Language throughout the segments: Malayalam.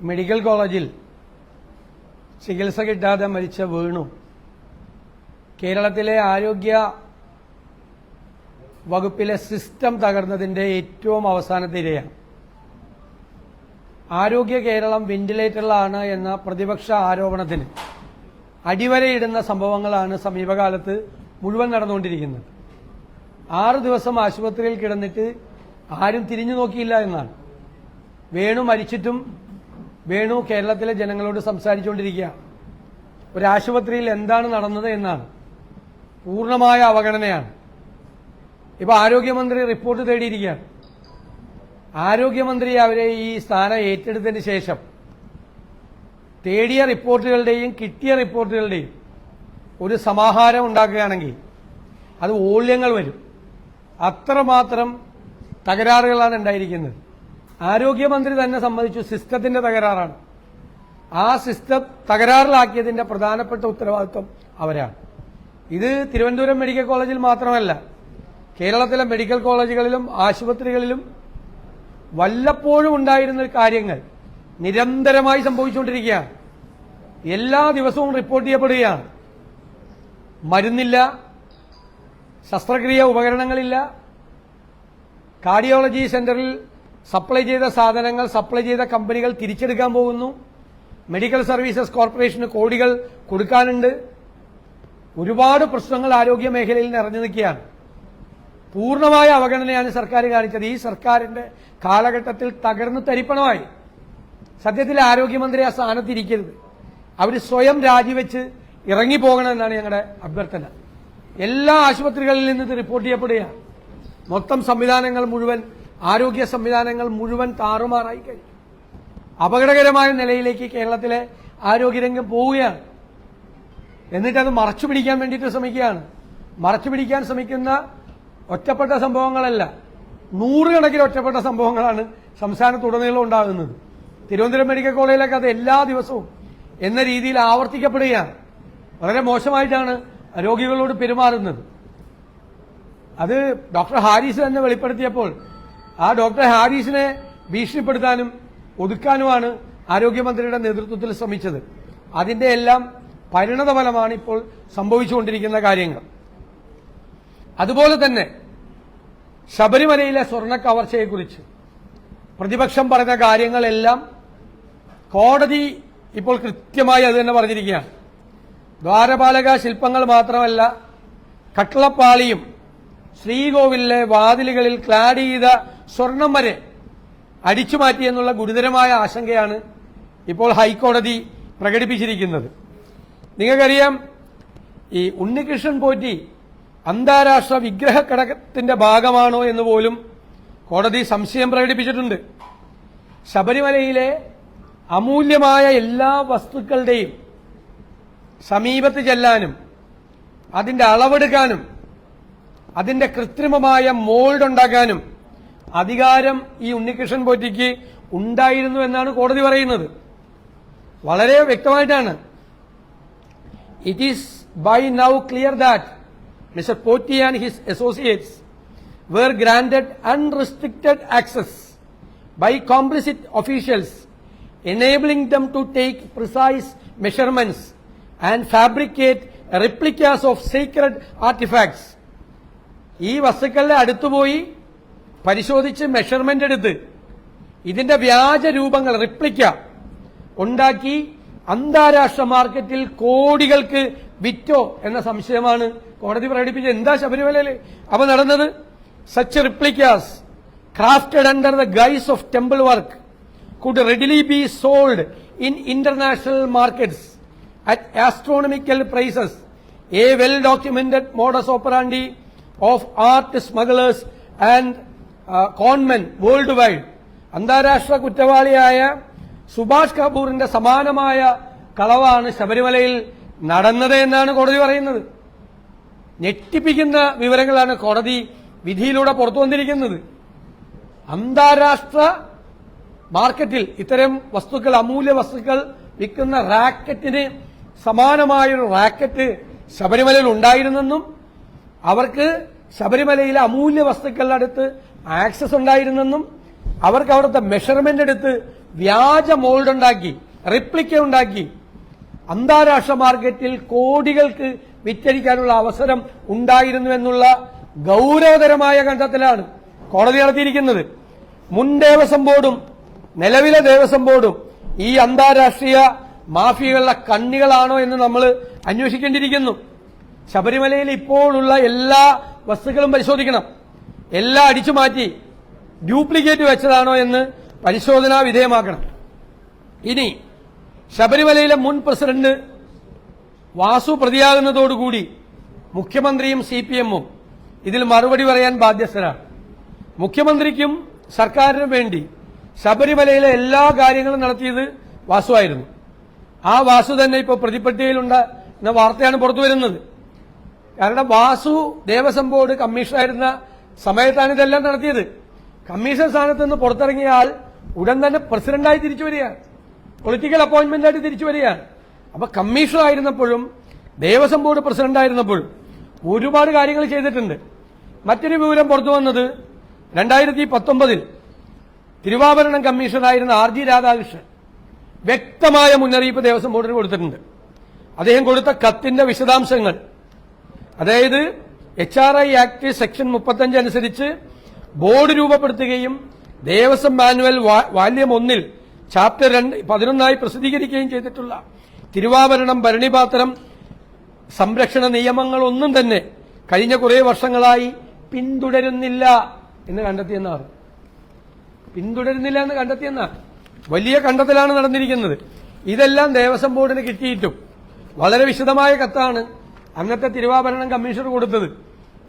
മെഡിക്കൽ കോളേജിൽ ചികിത്സ കിട്ടാതെ മരിച്ച വേണു കേരളത്തിലെ ആരോഗ്യ വകുപ്പിലെ സിസ്റ്റം തകർന്നതിന്റെ ഏറ്റവും അവസാനത്തെ ഇരയാണ്. ആരോഗ്യ കേരളം വെന്റിലേറ്ററിലാണ് എന്ന പ്രതിപക്ഷ ആരോപണത്തിന് അടിവരയിടുന്ന സംഭവങ്ങളാണ് സമീപകാലത്ത് മുഴുവൻ നടന്നുകൊണ്ടിരിക്കുന്നത്. 6 ദിവസം ആശുപത്രിയിൽ കിടന്നിട്ട് ആരും തിരിഞ്ഞു നോക്കിയില്ല എന്നാണ്. വേണു മരിച്ചിട്ടും വേണു കേരളത്തിലെ ജനങ്ങളോട് സംസാരിച്ചുകൊണ്ടിരിക്കുകയാണ്. ഒരു ആശുപത്രിയിൽ എന്താണ് നടന്നത് എന്നാണ്. പൂർണ്ണമായ അവഗണനയാണ്. ഇപ്പൊ ആരോഗ്യമന്ത്രി റിപ്പോർട്ട് തേടിയിരിക്കുകയാണ്. ആരോഗ്യമന്ത്രി അവരെ ഈ സ്ഥാനം ഏറ്റെടുത്തതിന് ശേഷം തേടിയ റിപ്പോർട്ടുകളുടെയും കിട്ടിയ റിപ്പോർട്ടുകളുടെയും ഒരു സമാഹാരം ഉണ്ടാക്കുകയാണെങ്കിൽ അത് വോള്യങ്ങൾ വരും. അത്രമാത്രം തകരാറുകളാണ് ഉണ്ടായിരിക്കുന്നത്. ആരോഗ്യമന്ത്രി തന്നെ സമ്മതിച്ചു സിസ്റ്റത്തിന്റെ തകരാറാണ്. ആ സിസ്റ്റം തകരാറിലാക്കിയതിന്റെ പ്രധാനപ്പെട്ട ഉത്തരവാദിത്വം അവരാണ്. ഇത് തിരുവനന്തപുരം മെഡിക്കൽ കോളേജിൽ മാത്രമല്ല, കേരളത്തിലെ മെഡിക്കൽ കോളേജുകളിലും ആശുപത്രികളിലും വല്ലപ്പോഴും ഉണ്ടായിരുന്ന കാര്യങ്ങൾ നിരന്തരമായി സംഭവിച്ചുകൊണ്ടിരിക്കുകയാണ്. എല്ലാ ദിവസവും റിപ്പോർട്ട് ചെയ്യപ്പെടുകയാണ്. മരുന്നില്ല, ശസ്ത്രക്രിയ ഉപകരണങ്ങളില്ല, കാർഡിയോളജി സെന്ററിൽ സപ്ലൈ ചെയ്ത സാധനങ്ങൾ സപ്ലൈ ചെയ്ത കമ്പനികൾ തിരിച്ചെടുക്കാൻ പോകുന്നു. മെഡിക്കൽ സർവീസസ് കോർപ്പറേഷന് കോടികൾ കൊടുക്കാനുണ്ട്. ഒരുപാട് പ്രശ്നങ്ങൾ ആരോഗ്യ മേഖലയിൽ നിറഞ്ഞു നിൽക്കുകയാണ്. പൂർണ്ണമായ അവഗണനയാണ് സർക്കാർ കാണിച്ചത്. ഈ സർക്കാരിന്റെ കാലഘട്ടത്തിൽ തകർന്നു തരിപ്പണമായി. സത്യത്തിൽ ആരോഗ്യമന്ത്രി ആ സ്ഥാനത്തിരിക്കരുത്. അവർ സ്വയം രാജിവെച്ച് ഇറങ്ങിപ്പോകണമെന്നാണ് ഞങ്ങളുടെ അഭ്യർത്ഥന. എല്ലാ ആശുപത്രികളിൽ നിന്ന് ഇത് റിപ്പോർട്ട് ചെയ്യപ്പെടുകയാണ്. മൊത്തം സംവിധാനങ്ങൾ മുഴുവൻ, ആരോഗ്യ സംവിധാനങ്ങൾ മുഴുവൻ താറുമാറായി കഴിഞ്ഞു. അപകടകരമായ നിലയിലേക്ക് കേരളത്തിലെ ആരോഗ്യരംഗം പോവുകയാണ്. എന്നിട്ടത് മറച്ചുപിടിക്കാൻ വേണ്ടിയിട്ട് ശ്രമിക്കുകയാണ്. മറച്ചുപിടിക്കാൻ ശ്രമിക്കുന്ന ഒറ്റപ്പെട്ട സംഭവങ്ങളല്ല, നൂറുകണക്കിന് ഒറ്റപ്പെട്ട സംഭവങ്ങളാണ് സംസ്ഥാനത്തുടനീളം ഉണ്ടാകുന്നത്. തിരുവനന്തപുരം മെഡിക്കൽ കോളേജിലൊക്കെ അത് എല്ലാ ദിവസവും എന്ന രീതിയിൽ ആവർത്തിക്കപ്പെടുകയാണ്. വളരെ മോശമായിട്ടാണ് രോഗികളോട് പെരുമാറുന്നത്. അത് ഡോക്ടർ ഹാരിസ് തന്നെ വെളിപ്പെടുത്തിയപ്പോൾ ആ ഡോക്ടർ ഹാരിസിനെ ഭീഷണിപ്പെടുത്താനും ഒതുക്കാനുമാണ് ആരോഗ്യമന്ത്രിയുടെ നേതൃത്വത്തിൽ ശ്രമിച്ചത്. അതിന്റെ എല്ലാം പരിണതഫലമാണ് ഇപ്പോൾ സംഭവിച്ചുകൊണ്ടിരിക്കുന്ന കാര്യങ്ങൾ. അതുപോലെ തന്നെ ശബരിമലയിലെ സ്വർണ്ണ കവർച്ചയെക്കുറിച്ച് പ്രതിപക്ഷം പറഞ്ഞ കാര്യങ്ങളെല്ലാം കോടതി ഇപ്പോൾ കൃത്യമായി അത് തന്നെ പറഞ്ഞിരിക്കുകയാണ്. ദ്വാരപാലക ശില്പങ്ങൾ മാത്രമല്ല, കട്ടളപ്പാളിയും ശ്രീകോവിലിലെ വാതിലുകളിൽ ക്ലാഡ് ചെയ്ത സ്വർണം വരെ അടിച്ചുമാറ്റിയെന്നുള്ള ഗുരുതരമായ ആശങ്കയാണ് ഇപ്പോൾ ഹൈക്കോടതി പ്രകടിപ്പിച്ചിരിക്കുന്നത്. നിങ്ങൾക്കറിയാം, ഈ ഉണ്ണികൃഷ്ണൻ പോറ്റി അന്താരാഷ്ട്ര വിഗ്രഹക്കടത്തിന്റെ ഭാഗമാണോ എന്ന് പോലും കോടതി സംശയം പ്രകടിപ്പിച്ചിട്ടുണ്ട്. ശബരിമലയിലെ അമൂല്യമായ എല്ലാ വസ്തുക്കളുടെയും സമീപത്ത് ചെല്ലാനും അതിന്റെ അളവെടുക്കാനും അതിന്റെ കൃത്രിമമായ മോൾഡ് ഉണ്ടാക്കാനും അധികാരം ഈ ഉണ്ണികൃഷ്ണൻ പോറ്റിക്ക് ഉണ്ടായിരുന്നു എന്നാണ് കോടതി പറയുന്നത്. വളരെ വ്യക്തമായിട്ടാണ്. It is by now clear that Mr. Potti and his associates were granted unrestricted access by complicit officials, enabling them to take precise measurements and fabricate replicas of sacred artifacts. ഈ വസ്തുക്കളുടെ അടുത്തുപോയി പരിശോധിച്ച് മെഷർമെന്റ് എടുത്ത് ഇതിന്റെ വ്യാജ രൂപങ്ങൾ റിപ്ലിക്ക ഉണ്ടാക്കി അന്താരാഷ്ട്ര മാർക്കറ്റിൽ കോടികൾക്ക് വിറ്റോ എന്ന സംശയമാണ് കോടതി പ്രകടിപ്പിച്ചത്. എന്താ ശബരിമലയിൽ അവ നടന്നത്? Such റിപ്ലിക്കാസ് crafted under the guise of temple work could readily be sold in international markets at astronomical prices, a well-documented modus operandi of art smugglers and conmen worldwide. അന്താരാഷ്ട്ര കുറ്റവാളിയായ സുഭാഷ് കപൂറിന്റെ സമാനമായ കളവാണ് ശബരിമലയിൽ നടന്നത് എന്നാണ് കോടതി പറയുന്നത്. ഞെട്ടിപ്പിക്കുന്ന വിവരങ്ങളാണ് കോടതി വിധിയിലൂടെ പുറത്തു വന്നിരിക്കുന്നത്. അന്താരാഷ്ട്ര മാർക്കറ്റിൽ ഇത്തരം വസ്തുക്കൾ, അമൂല്യ വസ്തുക്കൾ വിൽക്കുന്ന റാക്കറ്റിന് സമാനമായൊരു റാക്കറ്റ് ശബരിമലയിൽ ഉണ്ടായിരുന്നെന്നും അവർക്ക് ശബരിമലയിലെ അമൂല്യ വസ്തുക്കളുടെ അടുത്ത് ആക്സസ് ഉണ്ടായിരുന്നെന്നും അവർക്ക് അവിടുത്തെ മെഷർമെന്റ് എടുത്ത് വ്യാജ മോൾഡ് ഉണ്ടാക്കി, റിപ്ലിക്ക ഉണ്ടാക്കി അന്താരാഷ്ട്ര മാർക്കറ്റിൽ കോടികൾക്ക് വിറ്റഴിക്കാനുള്ള അവസരം ഉണ്ടായിരുന്നു എന്നുള്ള ഗൌരവതരമായ കണ്ടെത്തലാണ് കോടതി നടത്തിയിരിക്കുന്നത്. മുൻ ദേവസ്വം ബോർഡും നിലവിലെ ദേവസ്വം ബോർഡും ഈ അന്താരാഷ്ട്രീയ മാഫിയകളുടെ കണ്ണികളാണോ എന്ന് നമ്മൾ അന്വേഷിക്കേണ്ടിയിരിക്കുന്നു. ശബരിമലയിൽ ഇപ്പോഴുള്ള എല്ലാ വസ്തുക്കളും പരിശോധിക്കണം. എല്ലാം അടിച്ചുമാറ്റി ഡ്യൂപ്ലിക്കേറ്റ് വെച്ചതാണോ എന്ന് പരിശോധനാ വിധേയമാക്കണം. ഇനി ശബരിമലയിലെ മുൻ പ്രസിഡന്റ് വാസു പ്രതിയാകുന്നതോടുകൂടി മുഖ്യമന്ത്രിയും CPM-ഉം ഇതിൽ മറുപടി പറയാൻ ബാധ്യസ്ഥരാണ്. മുഖ്യമന്ത്രിക്കും സർക്കാരിനും വേണ്ടി ശബരിമലയിലെ എല്ലാ കാര്യങ്ങളും നടത്തിയത് വാസുവായിരുന്നു. ആ വാസു തന്നെ ഇപ്പോൾ പ്രതിപട്ടികയിലുണ്ട് എന്ന വാർത്തയാണ് പുറത്തുവരുന്നത്. കാരണം വാസു ദേവസ്വം ബോർഡ് കമ്മീഷണറായിരുന്ന സമയത്താണ് ഇതെല്ലാം നടത്തിയത്. കമ്മീഷൻ സ്ഥാനത്ത് നിന്ന് പുറത്തിറങ്ങിയാൽ ഉടൻ തന്നെ പ്രസിഡന്റായി തിരിച്ചു വരികയാണ്, പൊളിറ്റിക്കൽ അപ്പോയിന്റ്മെന്റായിട്ട് തിരിച്ചു വരികയാണ്. അപ്പൊ കമ്മീഷണർ ആയിരുന്നപ്പോഴും ദേവസ്വം ബോർഡ് പ്രസിഡന്റായിരുന്നപ്പോഴും ഒരുപാട് കാര്യങ്ങൾ ചെയ്തിട്ടുണ്ട്. മറ്റൊരു വിവരം പുറത്തു വന്നത് 2019 തിരുവാഭരണം കമ്മീഷണറായിരുന്ന RG രാധാകൃഷ്ണൻ വ്യക്തമായ മുന്നറിയിപ്പ് ദേവസ്വം ബോർഡിന് കൊടുത്തിട്ടുണ്ട്. അദ്ദേഹം കൊടുത്ത കത്തിന്റെ വിശദാംശങ്ങൾ, അതായത് HRI ആക്ട് സെക്ഷൻ 35 അനുസരിച്ച് ബോർഡ് രൂപപ്പെടുത്തുകയും ദേവസ്വം മാനുവൽ വാല്യം 1 ചാപ്റ്റർ 11 പ്രസിദ്ധീകരിക്കുകയും ചെയ്തിട്ടുള്ള തിരുവാഭരണം ഭരണിപാത്രം സംരക്ഷണ നിയമങ്ങളൊന്നും തന്നെ കഴിഞ്ഞ കുറേ വർഷങ്ങളായി പിന്തുടരുന്നില്ല എന്ന് കണ്ടെത്തിയെന്നാണ്. വലിയ കണ്ടെത്തലാണ് നടന്നിരിക്കുന്നത്. ഇതെല്ലാം ദേവസ്വം ബോർഡിന് കിട്ടിയിട്ടും വളരെ വിശദമായ കത്താണ് അന്നത്തെ തിരുവാഭരണം കമ്മീഷണർ കൊടുത്തത്.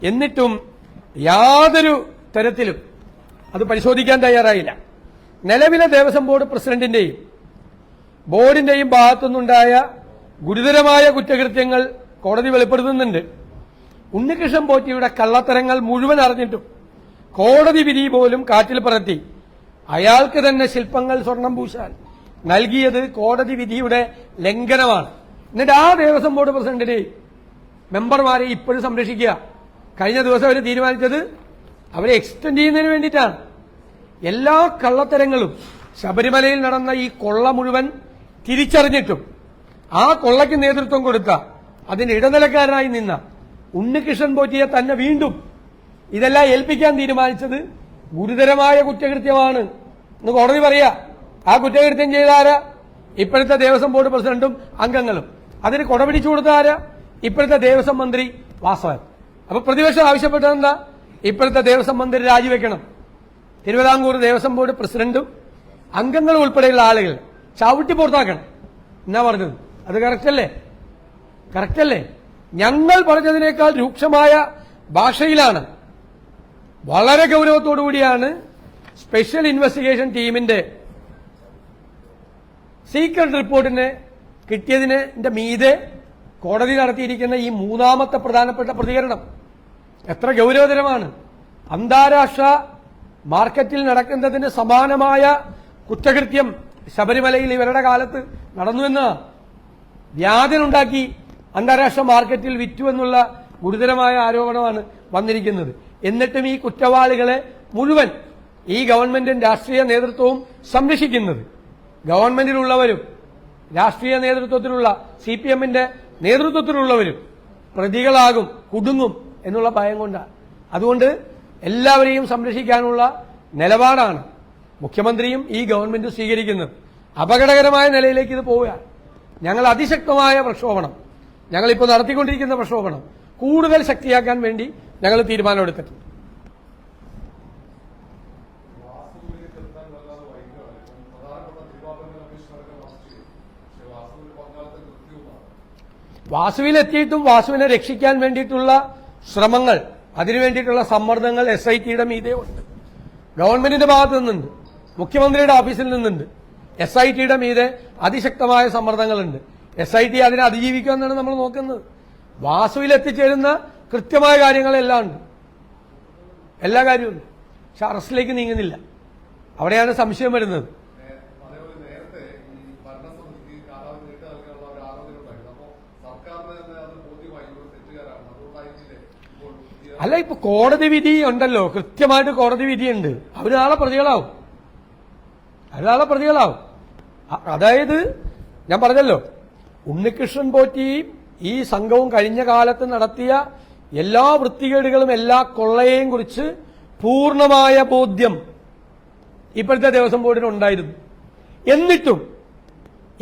എന്നിട്ടും യാതൊരു തരത്തിലും അത് പരിശോധിക്കാൻ തയ്യാറായില്ല. നിലവിലെ ദേവസ്വം ബോർഡ് പ്രസിഡന്റിന്റെയും ബോർഡിന്റെയും ഭാഗത്തുനിന്നുണ്ടായ ഗുരുതരമായ കുറ്റകൃത്യങ്ങൾ കോടതി വെളിപ്പെടുത്തുന്നുണ്ട്. ഉണ്ണികൃഷ്ണൻ പോറ്റിയുടെ കള്ളത്തരങ്ങൾ മുഴുവൻ അറിഞ്ഞിട്ടും കോടതി വിധി പോലും കാറ്റിൽ പറത്തി അയാൾക്ക് തന്നെ ശില്പങ്ങൾ സ്വർണം പൂശാൻ നൽകിയത് കോടതി വിധിയുടെ ലംഘനമാണ്. എന്നിട്ട് ആ ദേവസ്വം ബോർഡ് പ്രസിഡന്റിനെയും മെമ്പർമാരെ ഇപ്പോഴും സംരക്ഷിക്കുക. കഴിഞ്ഞ ദിവസം അവർ തീരുമാനിച്ചത് അവരെ എക്സ്റ്റെൻഡ് ചെയ്യുന്നതിന് വേണ്ടിയിട്ടാണ്. എല്ലാ കള്ളത്തരങ്ങളും ശബരിമലയിൽ നടന്ന ഈ കൊള്ള മുഴുവൻ തിരിച്ചറിഞ്ഞിട്ടും ആ കൊള്ളയ്ക്ക് നേതൃത്വം കൊടുത്ത അതിന് ഇടനിലക്കാരനായി നിന്ന ഉണ്ണികൃഷ്ണൻ പോറ്റിയെ തന്നെ വീണ്ടും ഇതെല്ലാം ഏൽപ്പിക്കാൻ തീരുമാനിച്ചത് ഗുരുതരമായ കുറ്റകൃത്യമാണ് എന്ന് കോടതി പറയാ. ആ കുറ്റകൃത്യം ചെയ്ത ആരാ? ഇപ്പോഴത്തെ ദേവസ്വം ബോർഡ് പ്രസിഡന്റും അംഗങ്ങളും. അതിന് കൊടപിടിച്ചു കൊടുത്ത ആരാ? ഇപ്പോഴത്തെ ദേവസ്വം മന്ത്രി വാസവൻ. അപ്പൊ പ്രതിപക്ഷം ആവശ്യപ്പെട്ടത് എന്താ? ഇപ്പോഴത്തെ ദേവസ്വം മന്ത്രി രാജിവെക്കണം. തിരുവിതാംകൂർ ദേവസ്വം ബോർഡ് പ്രസിഡന്റും അംഗങ്ങളും ഉൾപ്പെടെയുള്ള ആളുകൾ ചവിട്ടി പുറത്താക്കണം എന്നാ പറഞ്ഞത്. അത് കറക്റ്റല്ലേ? ഞങ്ങൾ പറഞ്ഞതിനേക്കാൾ രൂക്ഷമായ ഭാഷയിലാണ്, വളരെ ഗൌരവത്തോടുകൂടിയാണ് സ്പെഷ്യൽ ഇൻവെസ്റ്റിഗേഷൻ ടീമിന്റെ സീക്രട്ട് റിപ്പോർട്ടിന് കിട്ടിയതിന് മീതെ കോടതി നടത്തിയിരിക്കുന്ന ഈ മൂന്നാമത്തെ പ്രധാനപ്പെട്ട പ്രതികരണം എത്ര ഗൌരവതരമാണ്. അന്താരാഷ്ട്ര മാർക്കറ്റിൽ നടക്കുന്നതിന് സമാനമായ കുറ്റകൃത്യം ശബരിമലയിൽ ഇവരുടെ കാലത്ത് നടന്നുവെന്ന് വ്യാജനുണ്ടാക്കി അന്താരാഷ്ട്ര മാർക്കറ്റിൽ വിറ്റു എന്നുള്ള ഗുരുതരമായ ആരോപണമാണ് വന്നിരിക്കുന്നത്. എന്നിട്ടും ഈ കുറ്റവാളികളെ മുഴുവൻ ഈ ഗവൺമെന്റും രാഷ്ട്രീയ നേതൃത്വവും സംരക്ഷിക്കുന്നത് ഗവൺമെന്റിലുള്ളവരും രാഷ്ട്രീയ നേതൃത്വത്തിലുള്ള CPM-ന്റെ നേതൃത്വത്തിലുള്ളവരും പ്രതികളാകും, കുടുങ്ങും എന്നുള്ള ഭയം കൊണ്ടാണ്. അതുകൊണ്ട് എല്ലാവരെയും സംരക്ഷിക്കാനുള്ള നിലപാടാണ് മുഖ്യമന്ത്രിയും ഈ ഗവൺമെന്റും സ്വീകരിക്കുന്നത്. അപകടകരമായ നിലയിലേക്ക് ഇത് പോവുകയാണ്. ഞങ്ങൾ അതിശക്തമായ പ്രക്ഷോഭണം, ഞങ്ങളിപ്പോൾ നടത്തിക്കൊണ്ടിരിക്കുന്ന പ്രക്ഷോഭണം കൂടുതൽ ശക്തിയാക്കാൻ വേണ്ടി ഞങ്ങൾ തീരുമാനമെടുത്തിട്ടുണ്ട്. വാസുവിലെത്തിയിട്ടും വാസുവിനെ രക്ഷിക്കാൻ വേണ്ടിയിട്ടുള്ള ശ്രമങ്ങൾ, അതിനുവേണ്ടിയിട്ടുള്ള സമ്മർദ്ദങ്ങൾ SIT-യുടെ മീതെ ഉണ്ട്. ഗവൺമെന്റിന്റെ ഭാഗത്തു നിന്നുണ്ട്, മുഖ്യമന്ത്രിയുടെ ഓഫീസിൽ നിന്നുണ്ട്. SIT-യുടെ മീതെ അതിശക്തമായ സമ്മർദ്ദങ്ങളുണ്ട്. SIT അതിനെ അതിജീവിക്കുമെന്നാണ് നമ്മൾ നോക്കുന്നത്. വാസുവിൽ എത്തിച്ചേരുന്ന കൃത്യമായ കാര്യങ്ങളെല്ലാം ഉണ്ട്, എല്ലാ കാര്യവും. പക്ഷെ അറസ്റ്റിലേക്ക് നീങ്ങുന്നില്ല. അവിടെയാണ് സംശയം വരുന്നത്. അല്ല, ഇപ്പൊ കോടതി വിധി ഉണ്ടല്ലോ, കൃത്യമായിട്ട് കോടതി വിധിയുണ്ട്. അവര് നാളെ പ്രതികളാവും. അയാളെ പ്രതികളാവും. അതായത് ഞാൻ പറഞ്ഞല്ലോ, ഉണ്ണികൃഷ്ണൻ പോറ്റിയും ഈ സംഘവും കഴിഞ്ഞ കാലത്ത് നടത്തിയ എല്ലാ വൃത്തികേടുകളും എല്ലാ കൊള്ളയെയും കുറിച്ച് പൂർണ്ണമായ ബോധ്യം ഇപ്പോഴത്തെ ദേവസ്വം ബോർഡിന് ഉണ്ടായിരുന്നു. എന്നിട്ടും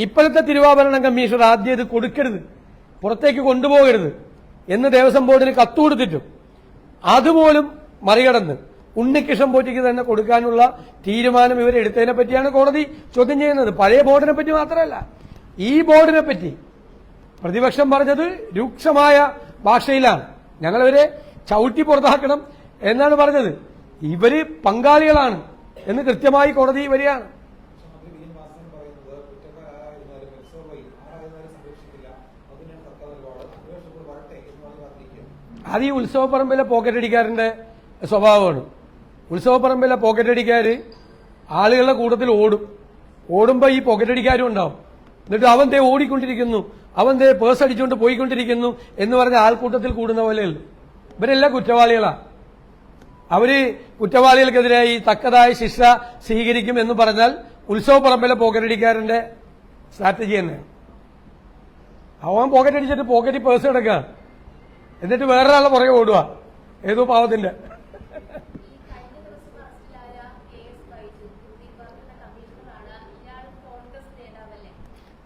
ഇപ്പോഴത്തെ തിരുവാഭരണ കമ്മീഷണർ ആദ്യം ഇത് കൊടുക്കരുത്, പുറത്തേക്ക് കൊണ്ടുപോകരുത് എന്ന് ദേവസ്വം ബോർഡിന് കത്ത് കൊടുത്തിട്ടും അതുപോലും മറികടന്ന് ഉണ്ണികൃഷ്ണൻ പോറ്റിക്ക് തന്നെ കൊടുക്കാനുള്ള തീരുമാനം ഇവരെടുത്തതിനെ പറ്റിയാണ് കോടതി ചോദ്യം ചെയ്യുന്നത്. പഴയ ബോർഡിനെ പറ്റി മാത്രമല്ല, ഈ ബോർഡിനെ പറ്റി പ്രതിപക്ഷം പറഞ്ഞത് രൂക്ഷമായ ഭാഷയിലാണ്. ഞങ്ങളിവരെ ചവിട്ടി പുറത്താക്കണം എന്നാണ് പറഞ്ഞത്. ഇവര് പങ്കാളികളാണ് എന്ന് കൃത്യമായി കോടതി വരികയാണ്. അത് ഈ ഉത്സവപ്പറമ്പിലെ പോക്കറ്റടിക്കാരന്റെ സ്വഭാവമാണ്. ഉത്സവപ്പറമ്പിലെ പോക്കറ്റടിക്കാർ ആളുകളുടെ കൂട്ടത്തിൽ ഓടുമ്പോൾ ഈ പോക്കറ്റടിക്കാരും ഉണ്ടാവും. എന്നിട്ട് അവൻ ദേ ഓടിക്കൊണ്ടിരിക്കുന്നു, അവൻ ദേ പേഴ്സ് അടിച്ചുകൊണ്ട് പോയിക്കൊണ്ടിരിക്കുന്നു എന്ന് പറഞ്ഞ ആൾക്കൂട്ടത്തിൽ കൂടുന്ന പോലെയല്ല. ഇവരെല്ലാം കുറ്റവാളികളാണ്. അവര് കുറ്റവാളികൾക്കെതിരായി തക്കതായ ശിക്ഷ സ്വീകരിക്കും എന്ന് പറഞ്ഞാൽ ഉത്സവപ്പറമ്പിലെ പോക്കറ്റടിക്കാരന്റെ സ്ട്രാറ്റജി തന്നെയാണ്. അവൻ പോക്കറ്റടിച്ചിട്ട് പോക്കറ്റിൽ പേഴ്സ് കിടക്കുക, എന്നിട്ട് വേറൊരാളെ പുറകെ ഓടുക, ഏതോ പാവത്തിന്റെ.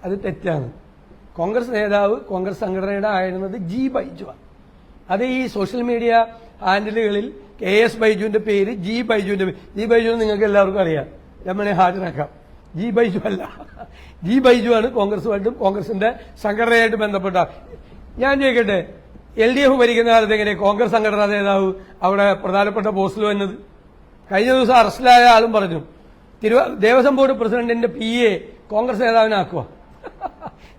അത് തെറ്റാണ്. കോൺഗ്രസ് നേതാവ് കോൺഗ്രസ് സംഘടനയുടെ ആയിരുന്നത് ജി ബൈജുവാണ്. അത് ഈ സോഷ്യൽ മീഡിയ ഹാൻഡിലുകളിൽ KS ബൈജുവിന്റെ പേര് ജി ബൈജുവിന്റെ ജി ബൈജു നിങ്ങൾക്ക് എല്ലാവർക്കും അറിയാം, നമ്മളെ ഹാജരാക്കാം. ജി ബൈജു അല്ല, ജി ബൈജു ആണ് കോൺഗ്രസുമായിട്ടും കോൺഗ്രസിന്റെ സംഘടനയായിട്ട് ബന്ധപ്പെട്ട. ഞാൻ ചോദിക്കട്ടെ, LDF ഭരിക്കുന്ന കാലത്ത് എങ്ങനെ കോൺഗ്രസ് സംഘടനാ നേതാവ് അവിടെ പ്രധാനപ്പെട്ട പോസ്റ്റിൽ വന്നത്? കഴിഞ്ഞ ദിവസം അറസ്റ്റിലായ ആളും പറഞ്ഞു ദേവസ്വം ബോർഡ് പ്രസിഡന്റിന്റെ PA കോൺഗ്രസ് നേതാവിനാക്കുക.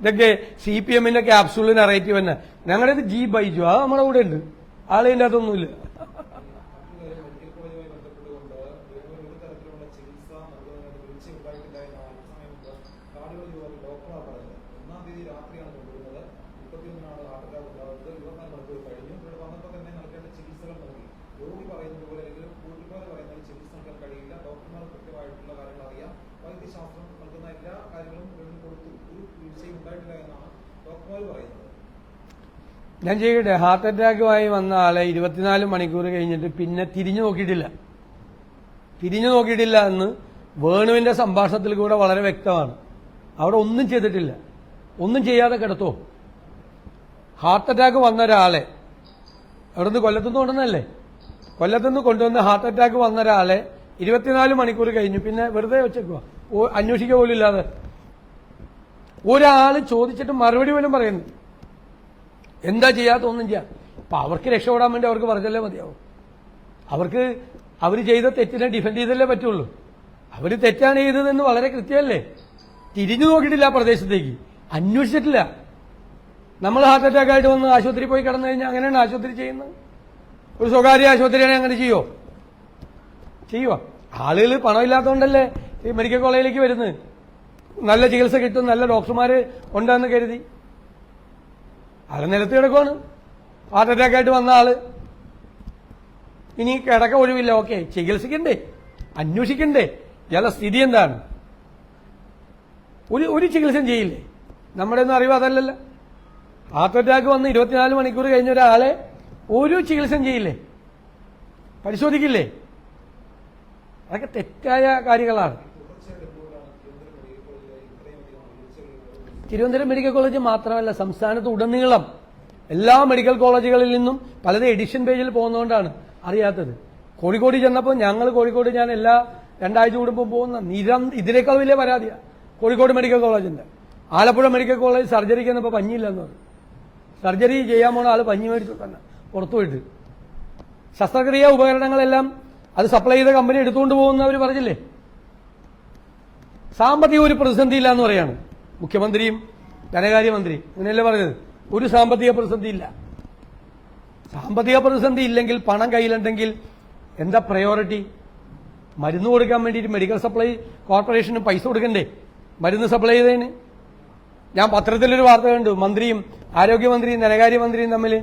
ഇതൊക്കെ CPMന്റെ ക്യാപ്സൂൾ നറേറ്റീവ് തന്നെ. ഞങ്ങളുടേത് ജി ബൈജു, അത് നമ്മുടെ കൂടെ ഉണ്ട്, ആളിൻ്റെ അകത്തൊന്നുമില്ല. ഞാൻ ചെയ്യട്ടെ, ഹാർട്ട് അറ്റാക്കുമായി വന്ന ആളെ 24 മണിക്കൂർ കഴിഞ്ഞിട്ട് പിന്നെ തിരിഞ്ഞു നോക്കിയിട്ടില്ല എന്ന് വേണുവിന്റെ സംഭാഷണത്തിൽ കൂടെ വളരെ വ്യക്തമാണ്. അവിടെ ഒന്നും ചെയ്തിട്ടില്ല, ഒന്നും ചെയ്യാതെ കിടത്തോ. ഹാർട്ട് അറ്റാക്ക് വന്ന ഒരാളെ അവിടുന്ന് കൊല്ലത്തുനിന്ന് കൊണ്ടുവന്നല്ലേ, കൊല്ലത്തുനിന്ന് കൊണ്ടുവന്ന് ഹാർട്ട് അറ്റാക്ക് വന്ന ഒരാളെ 24 മണിക്കൂർ കഴിഞ്ഞു പിന്നെ വെറുതെ വെച്ചേക്കുക, അന്വേഷിക്കുക പോലും ഇല്ലാതെ. ഒരാൾ ചോദിച്ചിട്ട് മറുപടി പോലും പറയുന്നു. എന്താ ചെയ്യാത്ത ഒന്നും ചെയ്യാം. അപ്പൊ അവർക്ക് രക്ഷപ്പെടാൻ വേണ്ടി അവർക്ക് പറഞ്ഞല്ലേ മതിയാവും. അവർ ചെയ്ത തെറ്റിനെ ഡിഫെൻഡ് ചെയ്തല്ലേ പറ്റുള്ളൂ. അവർ തെറ്റാണ് ചെയ്തതെന്ന് വളരെ കൃത്യമല്ലേ. തിരിഞ്ഞു നോക്കിയിട്ടില്ല, ആ പ്രദേശത്തേക്ക് അന്വേഷിച്ചിട്ടില്ല. നമ്മൾ ഹാർട്ട് അറ്റാക്ക് ആയിട്ട് വന്ന് ആശുപത്രി പോയി കിടന്നു കഴിഞ്ഞാൽ അങ്ങനെയാണ് ആശുപത്രി ചെയ്യുന്നത്. ഒരു സ്വകാര്യ ആശുപത്രിയാണെങ്കിൽ അങ്ങനെ ചെയ്യുക. ആളുകൾ പണമില്ലാത്തതുകൊണ്ടല്ലേ ഈ മെഡിക്കൽ കോളേജിലേക്ക് വരുന്നത്. നല്ല ചികിത്സ കിട്ടും, നല്ല ഡോക്ടർമാര് ഉണ്ടെന്ന് കരുതി. ആളെ നിലത്ത് കിടക്കുവാണ്, ഹാർട്ട് അറ്റാക്ക് ആയിട്ട് വന്ന ആള്. ഇനി കിടക്ക ഒഴിവില്ല, ഓക്കെ, ചികിത്സിക്കണ്ടേ, അന്വേഷിക്കണ്ടേ ഇയാളുടെ സ്ഥിതി എന്താണ്. ഒരു ചികിത്സയും ചെയ്യില്ലേ? നമ്മുടെ ഒന്നും അറിവ് അതല്ലല്ലോ. ഹാർട്ട് അറ്റാക്ക് വന്ന് 24 മണിക്കൂർ കഴിഞ്ഞ ഒരാളെ ഒരു ചികിത്സയും ചെയ്യില്ലേ, പരിശോധിക്കില്ലേ? അതൊക്കെ തെറ്റായ കാര്യങ്ങളാണ്. തിരുവനന്തപുരം മെഡിക്കൽ കോളേജ് മാത്രമല്ല, സംസ്ഥാനത്ത് ഉടനീളം എല്ലാ മെഡിക്കൽ കോളേജുകളിൽ നിന്നും പലത് എഡിഷൻ പേജിൽ പോകുന്നതുകൊണ്ടാണ് അറിയാത്തത്. കോഴിക്കോട് ചെന്നപ്പോൾ കോഴിക്കോട് ഞാൻ എല്ലാ 2 ആഴ്ച കൂടുമ്പോൾ പോകുന്ന ഇതിനേക്കാൾ വലിയ പരാതിയാണ് കോഴിക്കോട് മെഡിക്കൽ കോളേജിന്റെ. ആലപ്പുഴ മെഡിക്കൽ കോളേജ് സർജറിക്ക് വന്നപ്പോൾ പഞ്ഞിയില്ലെന്ന് പറഞ്ഞു. സർജറി ചെയ്യാൻ പോണ ആള് പഞ്ഞി മേടിച്ചു തന്നെ പുറത്തുപോയിട്ട്. ശസ്ത്രക്രിയാ ഉപകരണങ്ങളെല്ലാം അത് സപ്ലൈ ചെയ്ത കമ്പനി എടുത്തുകൊണ്ട് പോകുന്ന അവർ പറഞ്ഞില്ലേ. സാമ്പത്തിക ഒരു പ്രതിസന്ധി ഇല്ല എന്ന് പറയാണ് മുഖ്യമന്ത്രിയും ധനകാര്യമന്ത്രിയും. അങ്ങനെയല്ലേ പറഞ്ഞത്? ഒരു സാമ്പത്തിക പ്രതിസന്ധി ഇല്ല. സാമ്പത്തിക പ്രതിസന്ധി ഇല്ലെങ്കിൽ, പണം കയ്യിലുണ്ടെങ്കിൽ എന്താ പ്രയോറിറ്റി? മരുന്ന് കൊടുക്കാൻ വേണ്ടിയിട്ട് മെഡിക്കൽ സപ്ലൈ കോർപ്പറേഷന് പൈസ കൊടുക്കണ്ടേ മരുന്ന് സപ്ലൈ ചെയ്തതിന്? ഞാൻ പത്രത്തിലൊരു വാർത്ത കണ്ടു, ആരോഗ്യമന്ത്രിയും ധനകാര്യമന്ത്രിയും തമ്മിൽ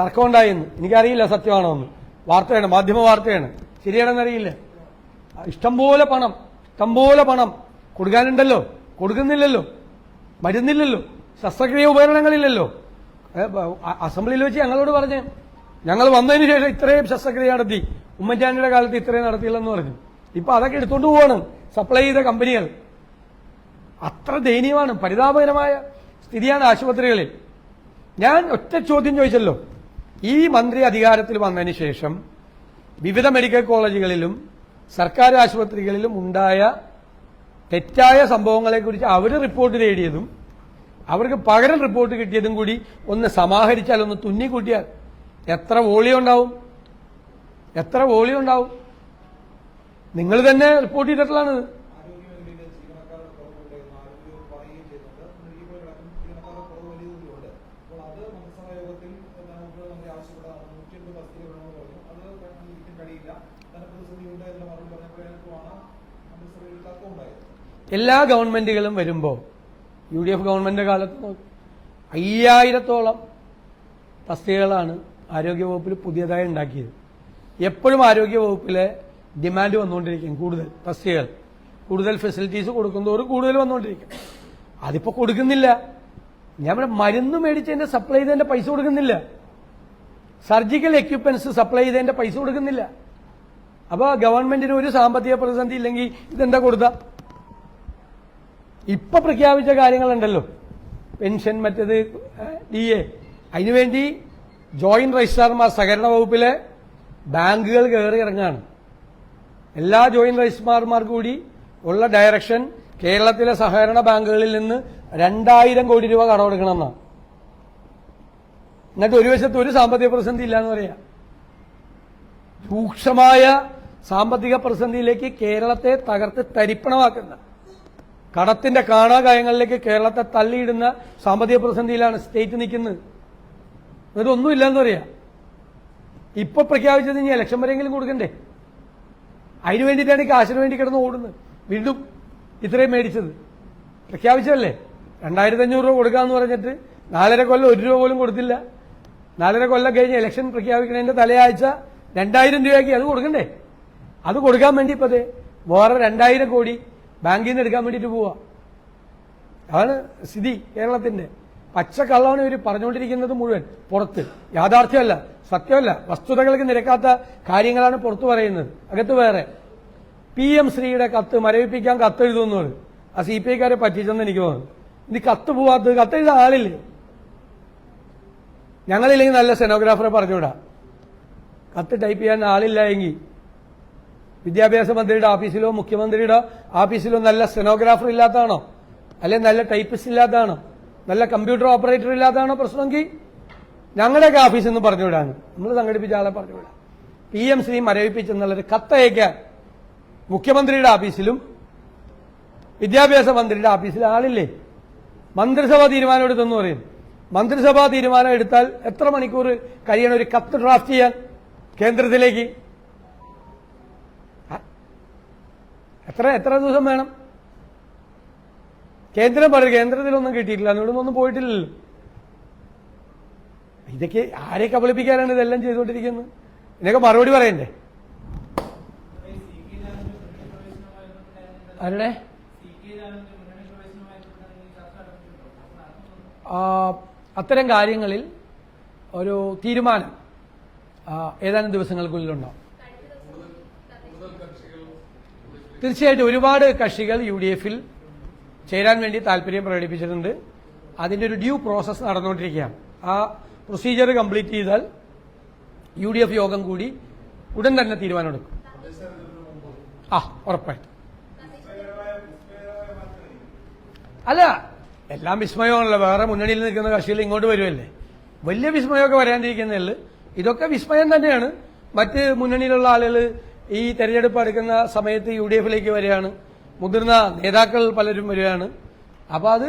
തർക്കമുണ്ടായെന്ന്. എനിക്കറിയില്ല സത്യമാണോ എന്ന്. വാർത്തയാണ്, മാധ്യമ വാർത്തയാണ്, ശരിയാണെന്നറിയില്ല. ഇഷ്ടംപോലെ പണം ഇഷ്ടംപോലെ പണം കൊടുക്കാനുണ്ടല്ലോ, കൊടുക്കുന്നില്ലല്ലോ, മരുന്നില്ലല്ലോ, ശസ്ത്രക്രിയ ഉപകരണങ്ങളില്ലല്ലോ. അസംബ്ലിയിൽ വെച്ച് ഞങ്ങളോട് പറഞ്ഞ് ഞങ്ങൾ വന്നതിന് ശേഷം ഇത്രയും ശസ്ത്രക്രിയ നടത്തി, ഉമ്മൻചാണ്ടിയുടെ കാലത്ത് ഇത്രയും നടത്തിയില്ലെന്ന് പറഞ്ഞു. ഇപ്പൊ അതൊക്കെ എടുത്തുകൊണ്ട് പോവാണ് സപ്ലൈ ചെയ്ത കമ്പനികൾ. അത്ര ദയനീയമാണ്, പരിതാപകരമായ സ്ഥിതിയാണ് ആശുപത്രികളിൽ. ഞാൻ ഒറ്റ ചോദ്യം ചോദിച്ചല്ലോ, ഈ മന്ത്രി അധികാരത്തിൽ വന്നതിന് ശേഷം വിവിധ മെഡിക്കൽ കോളേജുകളിലും സർക്കാർ ആശുപത്രികളിലും ഉണ്ടായ തെറ്റായ സംഭവങ്ങളെക്കുറിച്ച് അവർ റിപ്പോർട്ട് നേടിയതും അവർക്ക് പകരം റിപ്പോർട്ട് കിട്ടിയതും കൂടി ഒന്ന് സമാഹരിച്ചാൽ, ഒന്ന് തുന്നിക്കൂട്ടിയാൽ എത്ര വോളിയം ഉണ്ടാവും, എത്ര വോളിയം ഉണ്ടാവും. നിങ്ങൾ തന്നെ റിപ്പോർട്ട് ചെയ്തിട്ടുള്ളതാണ്. എല്ലാ ഗവൺമെന്റുകളും വരുമ്പോൾ UDF ഗവൺമെന്റിന്റെ കാലത്ത് 5000-ഓളം തസ്തികകളാണ് ആരോഗ്യവകുപ്പിൽ പുതിയതായി ഉണ്ടാക്കിയത്. എപ്പോഴും ആരോഗ്യവകുപ്പിലെ ഡിമാൻഡ് വന്നുകൊണ്ടിരിക്കും, കൂടുതൽ തസ്തികകൾ, കൂടുതൽ ഫെസിലിറ്റീസ് കൊടുക്കുന്നതോറും കൂടുതൽ വന്നുകൊണ്ടിരിക്കും. അതിപ്പോ കൊടുക്കുന്നില്ല. ഞാൻ മരുന്ന് മേടിച്ചതിന്റെ സപ്ലൈ ചെയ്തതിന്റെ പൈസ കൊടുക്കുന്നില്ല, സർജിക്കൽ എക്യുപ്മെന്റ്സ് സപ്ലൈ ചെയ്തതിന്റെ പൈസ കൊടുക്കുന്നില്ല. അപ്പൊ ഗവൺമെന്റിന് ഒരു സാമ്പത്തിക പ്രതിസന്ധി ഇല്ലെങ്കിൽ ഇതെന്താ കൊടുത്ത? ഇപ്പൊ പ്രഖ്യാപിച്ച കാര്യങ്ങളുണ്ടല്ലോ, പെൻഷൻ, മറ്റേത് DA, അതിനുവേണ്ടി ജോയിന്റ് രജിസ്ട്രാർമാർ സഹകരണ വകുപ്പിലെ ബാങ്കുകൾ കയറി ഇറങ്ങാണ്. എല്ലാ ജോയിന്റ് രജിസ്ട്രാർമാർ കൂടി ഉള്ള ഡയറക്ഷൻ കേരളത്തിലെ സഹകരണ ബാങ്കുകളിൽ നിന്ന് 2000 കോടി രൂപ കടമെടുക്കണമെന്നാണ്. എന്നിട്ട് ഒരു വശത്ത് ഒരു സാമ്പത്തിക പ്രതിസന്ധി ഇല്ലാന്ന് പറയാം. രൂക്ഷമായ സാമ്പത്തിക പ്രതിസന്ധിയിലേക്ക് കേരളത്തെ തകർത്ത് തരിപ്പണമാക്കുന്ന, കടത്തിന്റെ കാണാകായങ്ങളിലേക്ക് കേരളത്തെ തള്ളിയിടുന്ന സാമ്പത്തിക പ്രതിസന്ധിയിലാണ് സ്റ്റേറ്റ് നിൽക്കുന്നത്. ഇതൊന്നുമില്ലെന്ന് പറയാം. ഇപ്പൊ പ്രഖ്യാപിച്ചത് ഇനി ഇലക്ഷൻ വരെയെങ്കിലും കൊടുക്കണ്ടേ? അതിനു വേണ്ടിയിട്ടാണ് ഈ കാശിന് വേണ്ടി കിടന്ന് ഓടുന്നത്. വീണ്ടും ഇത്രയും മേടിച്ചത് പ്രഖ്യാപിച്ചതല്ലേ, 2500 രൂപ കൊടുക്കാന്ന് പറഞ്ഞിട്ട് 4.5 കൊല്ലം 1 രൂപ പോലും കൊടുത്തില്ല. 4.5 കൊല്ലം കഴിഞ്ഞ് ഇലക്ഷൻ പ്രഖ്യാപിക്കുന്നതിന്റെ തലയാഴ്ച 2000 രൂപയാക്കി. അത് കൊടുക്കണ്ടേ? അത് കൊടുക്കാൻ വേണ്ടി ഇപ്പോ വേറെ 2000 കോടി ബാങ്കിൽ നിന്ന് എടുക്കാൻ വേണ്ടിയിട്ട് പോവാ. അതാണ് സ്ഥിതി കേരളത്തിന്റെ. പച്ചക്കള്ളമാണ് ഇവർ പറഞ്ഞുകൊണ്ടിരിക്കുന്നത് മുഴുവൻ. പുറത്ത് യാഥാർത്ഥ്യമല്ല, സത്യമല്ല, വസ്തുതകൾക്ക് നിരക്കാത്ത കാര്യങ്ങളാണ് പുറത്തു പറയുന്നത്. അകത്ത് വേറെ. PM ശ്രീയുടെ കത്ത് മരവിപ്പിക്കാൻ കത്തെഴുതുന്നത് ആ CPIക്കാരെ പറ്റിച്ചെന്ന് എനിക്ക് തോന്നുന്നു. ഇനി കത്ത് പോവാത്തത്, കത്തെഴുതാൻ ആളില്ലേ? ഞങ്ങളില്ലെങ്കിൽ നല്ല സ്റ്റെനോഗ്രാഫറെ പറഞ്ഞുവിടാ. കത്ത് ടൈപ്പ് ചെയ്യാൻ ആളില്ല എങ്കിൽ വിദ്യാഭ്യാസ മന്ത്രിയുടെ ഓഫീസിലോ മുഖ്യമന്ത്രിയുടെ ഓഫീസിലോ നല്ല സ്റ്റെനോഗ്രാഫർ ഇല്ലാത്തതാണോ, അല്ലെങ്കിൽ നല്ല ടൈപ്പിസ്റ്റ് ഇല്ലാത്തതാണോ, നല്ല കമ്പ്യൂട്ടർ ഓപ്പറേറ്റർ ഇല്ലാത്തതാണോ പ്രശ്നമെങ്കിൽ ഞങ്ങളുടെയൊക്കെ ഓഫീസിൽ നിന്ന് പറഞ്ഞുവിടാണ്. നമ്മൾ സംഘടിപ്പിച്ച ആളെ പറഞ്ഞുവിടാം. PM ശ്രീ മരവിപ്പിച്ചെന്നുള്ളൊരു കത്തയക്കാൻ മുഖ്യമന്ത്രിയുടെ ഓഫീസിലും വിദ്യാഭ്യാസ മന്ത്രിയുടെ ഓഫീസിലും ആളില്ലേ? മന്ത്രിസഭാ തീരുമാനം എടുത്തെന്ന് പറയും. മന്ത്രിസഭാ തീരുമാനം എടുത്താൽ എത്ര മണിക്കൂർ കഴിയണം ഒരു കത്ത് ഡ്രാഫ്റ്റ് ചെയ്യാൻ കേന്ദ്രത്തിലേക്ക്? എത്ര ദിവസം വേണം? കേന്ദ്രം പറയും കേന്ദ്രത്തിലൊന്നും കിട്ടിയിട്ടില്ല, ഇവിടുന്നൊന്നും പോയിട്ടില്ലല്ലോ. ഇതൊക്കെ ആരെ കബളിപ്പിക്കാനാണ് ഇതെല്ലാം ചെയ്തുകൊണ്ടിരിക്കുന്നത്? ഇതിനൊക്കെ മറുപടി പറയണ്ടേ? ആരുടെ അത്തരം കാര്യങ്ങളിൽ ഒരു തീരുമാനം ഏതാനും ദിവസങ്ങൾക്കുള്ളിലുണ്ടാവും. തീർച്ചയായിട്ടും ഒരുപാട് കക്ഷികൾ UDFൽ ചേരാൻ വേണ്ടി താല്പര്യം പ്രകടിപ്പിച്ചിട്ടുണ്ട്. അതിന്റെ ഒരു ഡ്യൂ പ്രോസസ് നടന്നുകൊണ്ടിരിക്കുകയാണ്. ആ പ്രൊസീജിയർ കംപ്ലീറ്റ് ചെയ്താൽ UDF യോഗം കൂടി ഉടൻ തന്നെ തീരുമാനമെടുക്കും. ഉറപ്പായിട്ടും. അല്ല, എല്ലാം വിസ്മയമാണല്ലോ. വേറെ മുന്നണിയിൽ നിൽക്കുന്ന കക്ഷികൾ ഇങ്ങോട്ട് വരുമല്ലേ, വലിയ വിസ്മയമൊക്കെ വരാണ്ടിരിക്കുന്നതിൽ ഇതൊക്കെ വിസ്മയം തന്നെയാണ്. മറ്റ് മുന്നണിയിലുള്ള ആളുകൾ ഈ തെരഞ്ഞെടുപ്പ് അടുക്കുന്ന സമയത്ത് UDFലേക്ക് വരികയാണ്, മുതിർന്ന നേതാക്കൾ പലരും വരികയാണ്. അപ്പൊ അത്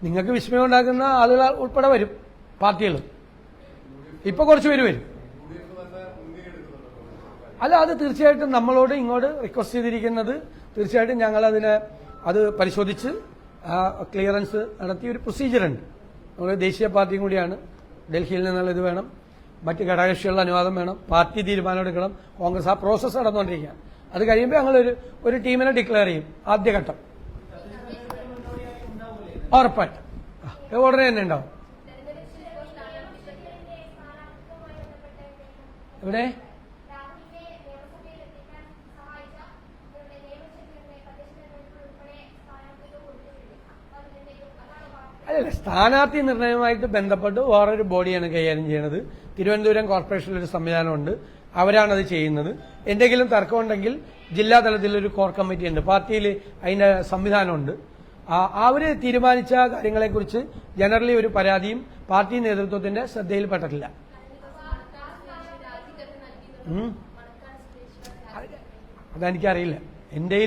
നിങ്ങൾക്ക് വിസ്മയം ഉണ്ടാക്കുന്ന ആളുകൾ ഉൾപ്പെടെ വരും, പാർട്ടികൾ. ഇപ്പൊ കുറച്ച് പേര് വരും. അല്ല, അത് തീർച്ചയായിട്ടും നമ്മളോട് ഇങ്ങോട്ട് റിക്വസ്റ്റ് ചെയ്തിരിക്കുന്നത് തീർച്ചയായിട്ടും ഞങ്ങൾ അത് പരിശോധിച്ച് ക്ലിയറൻസ് നടത്തിയ ഒരു പ്രൊസീജിയറുണ്ട്. നമ്മൾ ദേശീയ പാർട്ടിയും കൂടിയാണ്, ഡൽഹിയിൽ നിന്നുള്ള ഇത് വേണം, മറ്റ് ഘടകകക്ഷികളുടെ അനുവാദം വേണം, പാർട്ടി തീരുമാനം എടുക്കണം, കോൺഗ്രസ് ആ പ്രോസസ്സ് നടന്നുകൊണ്ടിരിക്കുകയാണ്. അത് കഴിയുമ്പോൾ ഞങ്ങൾ ഒരു ടീമിനെ ഡിക്ലെയർ ചെയ്യും. ആദ്യഘട്ടം ഉറപ്പായിട്ടും ഉടനെ തന്നെ ഉണ്ടാവും. ഇവിടെ അല്ലല്ല, സ്ഥാനാർത്ഥി നിർണയവുമായിട്ട് ബന്ധപ്പെട്ട് വേറൊരു ബോഡിയാണ് കൈകാര്യം ചെയ്യുന്നത്. തിരുവനന്തപുരം കോർപ്പറേഷനിൽ ഒരു സംവിധാനമുണ്ട്, അവരാണത് ചെയ്യുന്നത്. എന്തെങ്കിലും തർക്കമുണ്ടെങ്കിൽ ജില്ലാ തലത്തിൽ ഒരു കോർ കമ്മിറ്റി ഉണ്ട്, പാർട്ടിയിൽ അതിന്റെ സംവിധാനമുണ്ട്. അവര് തീരുമാനിച്ച കാര്യങ്ങളെക്കുറിച്ച് ജനറലി ഒരു പരാതിയും പാർട്ടി നേതൃത്വത്തിന്റെ ശ്രദ്ധയിൽപ്പെട്ടിട്ടില്ല. അതെനിക്കറിയില്ല. എന്റെ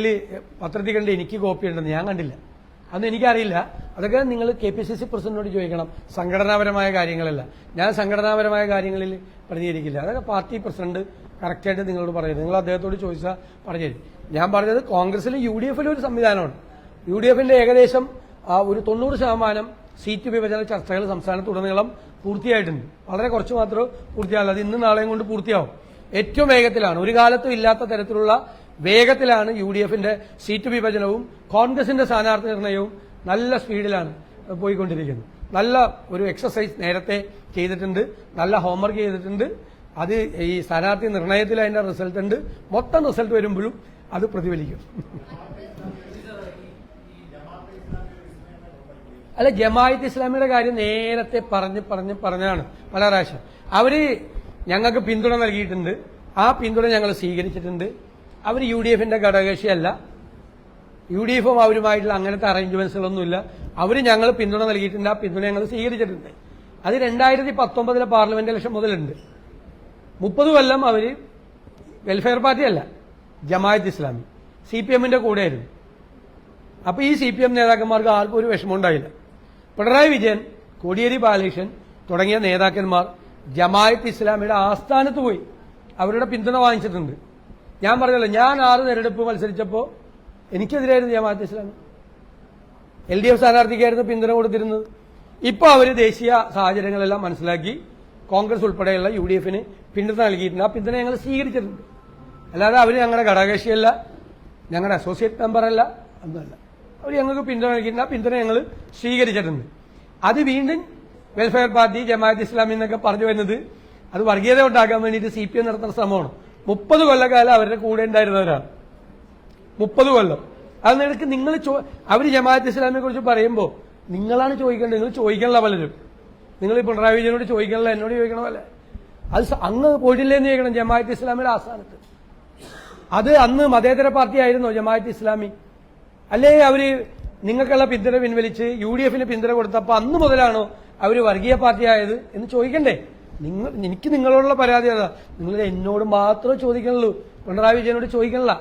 പത്രത്തിൽ കണ്ട് എനിക്ക് കോപ്പി ഉണ്ടെന്ന് ഞാൻ കണ്ടില്ല, അതൊന്നും എനിക്കറിയില്ല. അതൊക്കെ നിങ്ങൾ KPCC പ്രസിഡന്റിനോട് ചോദിക്കണം. സംഘടനാപരമായ കാര്യങ്ങളല്ല, ഞാൻ സംഘടനാപരമായ കാര്യങ്ങളിൽ പ്രതികരിക്കില്ല. അതൊക്കെ പാർട്ടി പ്രസിഡന്റ് കറക്റ്റായിട്ട് നിങ്ങളോട് പറയുന്നത്. നിങ്ങൾ അദ്ദേഹത്തോട് ചോദിച്ചാൽ പറഞ്ഞുതരും. ഞാൻ പറഞ്ഞത് കോൺഗ്രസിലും UDFിലും ഒരു സംവിധാനമാണ്. UDFിന്റെ ഏകദേശം ഒരു 90% സീറ്റ് വിഭജന ചർച്ചകൾ സംസ്ഥാനത്തുടനീളം പൂർത്തിയായിട്ടുണ്ട്. വളരെ കുറച്ച് മാത്രമേ പൂർത്തിയാകുള്ളൂ. അത് ഇന്നും നാളെയും കൊണ്ട് പൂർത്തിയാവും. ഏറ്റവും വേഗത്തിലാണ്, ഒരു കാലത്തും ഇല്ലാത്ത തരത്തിലുള്ള വേഗത്തിലാണ് UDFിന്റെ സീറ്റ് വിഭജനവും കോൺഗ്രസിന്റെ സ്ഥാനാർത്ഥി നിർണയവും നല്ല സ്പീഡിലാണ് പോയിക്കൊണ്ടിരിക്കുന്നത്. നല്ല ഒരു എക്സസൈസ് നേരത്തെ ചെയ്തിട്ടുണ്ട്, നല്ല ഹോംവർക്ക് ചെയ്തിട്ടുണ്ട്. അത് ഈ സ്ഥാനാർത്ഥി നിർണയത്തിൽ അതിന്റെ റിസൾട്ട് ഉണ്ട്. മൊത്തം റിസൾട്ട് വരുമ്പോഴും അത് പ്രതിഫലിക്കും. അല്ല, ജമാഅത്ത് ഇസ്ലാമിയുടെ കാര്യം നേരത്തെ പറഞ്ഞാണ് പല പ്രാവശ്യം. അവര് ഞങ്ങൾക്ക് പിന്തുണ നൽകിയിട്ടുണ്ട്, ആ പിന്തുണ ഞങ്ങൾ സ്വീകരിച്ചിട്ടുണ്ട്. അവർ UDFിന്റെ ഘടകകക്ഷിയല്ല, UDFും അവരുമായിട്ടുള്ള അങ്ങനത്തെ അറേഞ്ച്മെന്റ്സുകളൊന്നുമില്ല. അവർ ഞങ്ങൾ പിന്തുണ നൽകിയിട്ടുണ്ട്, ആ പിന്തുണ ഞങ്ങൾ സ്വീകരിച്ചിട്ടുണ്ട്. അത് 2019 പാർലമെന്റ് ഇലക്ഷൻ മുതലുണ്ട്. 30 കൊല്ലം അവര് വെൽഫെയർ പാർട്ടിയല്ല, ജമാഅത്ത് ഇസ്ലാമി CPMന്റെ കൂടെയായിരുന്നു. അപ്പൊ ഈ CPM നേതാക്കന്മാർക്ക് ആർക്കും ഒരു വിഷമം ഉണ്ടായില്ല. പിണറായി വിജയൻ, കോടിയേരി ബാലകൃഷ്ണൻ തുടങ്ങിയ നേതാക്കന്മാർ ജമാഅത്ത് ഇസ്ലാമിയുടെ ആസ്ഥാനത്ത് പോയി അവരുടെ പിന്തുണ വാങ്ങിച്ചിട്ടുണ്ട്. ഞാൻ പറഞ്ഞല്ലോ, ഞാൻ 6 തെരഞ്ഞെടുപ്പ് മത്സരിച്ചപ്പോൾ എനിക്കെതിരായിരുന്നു ജമാഅത്ത് ഇസ്ലാമി. LDF സ്ഥാനാർത്ഥിക്കായിരുന്നു പിന്തുണ കൊടുത്തിരുന്നത്. ഇപ്പോൾ അവർ ദേശീയ സാഹചര്യങ്ങളെല്ലാം മനസ്സിലാക്കി കോൺഗ്രസ് ഉൾപ്പെടെയുള്ള UDFന് പിന്തുണ നൽകിയിട്ടുണ്ട്. ആ പിന്തുണ ഞങ്ങൾ സ്വീകരിച്ചിട്ടുണ്ട്. അല്ലാതെ അവർ ഞങ്ങളുടെ ഘടകകക്ഷിയല്ല, ഞങ്ങളുടെ അസോസിയേറ്റ് മെമ്പറല്ല, ഒന്നുമല്ല. അവർ ഞങ്ങൾക്ക് പിന്തുണ നൽകിയിട്ടുണ്ട്, ആ പിന്തുണ ഞങ്ങൾ സ്വീകരിച്ചിട്ടുണ്ട്. അത് വീണ്ടും വെൽഫെയർ പാർട്ടി, ജമാഅത്ത് ഇസ്ലാമി എന്നൊക്കെ പറഞ്ഞു വരുന്നത് അത് വർഗീയത ഉണ്ടാക്കാൻ വേണ്ടിയിട്ട് CPM നടത്തുന്ന ശ്രമമാണ്. 30 കൊല്ലക്കാലം അവരുടെ കൂടെ ഉണ്ടായിരുന്നവരാണ്. 30 കൊല്ലം. അത് നിനക്ക് നിങ്ങൾ അവർ ജമാഅത്ത് ഇസ്ലാമിനെ കുറിച്ച് പറയുമ്പോൾ നിങ്ങളാണ് ചോദിക്കേണ്ടത്. നിങ്ങൾ ചോദിക്കണല്ല പലരും. നിങ്ങൾ പിണറായി വിജയനോട് ചോദിക്കണല്ലോ, എന്നോട് ചോദിക്കണമല്ലേ. അത് അങ്ങ് പോയിട്ടില്ലേന്ന് ചോദിക്കണം ജമാഅത്ത് ഇസ്ലാമിയുടെ ആസ്ഥാനത്ത്. അത് അന്ന് മതേതര പാർട്ടി ആയിരുന്നോ ജമാഅത്ത് ഇസ്ലാമി? അല്ലേ അവര് നിങ്ങൾക്കുള്ള പിന്തുണ പിൻവലിച്ച് UDFന് പിന്തുണ കൊടുത്തപ്പോൾ അന്ന് മുതലാണോ അവർ വർഗീയ പാർട്ടിയായത് എന്ന് ചോദിക്കണ്ടേ? എനിക്ക് നിങ്ങളോടുള്ള പരാതി അതാ. നിങ്ങൾ എന്നോട് മാത്രമേ ചോദിക്കണുള്ളൂ, പിണറായി വിജയനോട് ചോദിക്കണില്ല.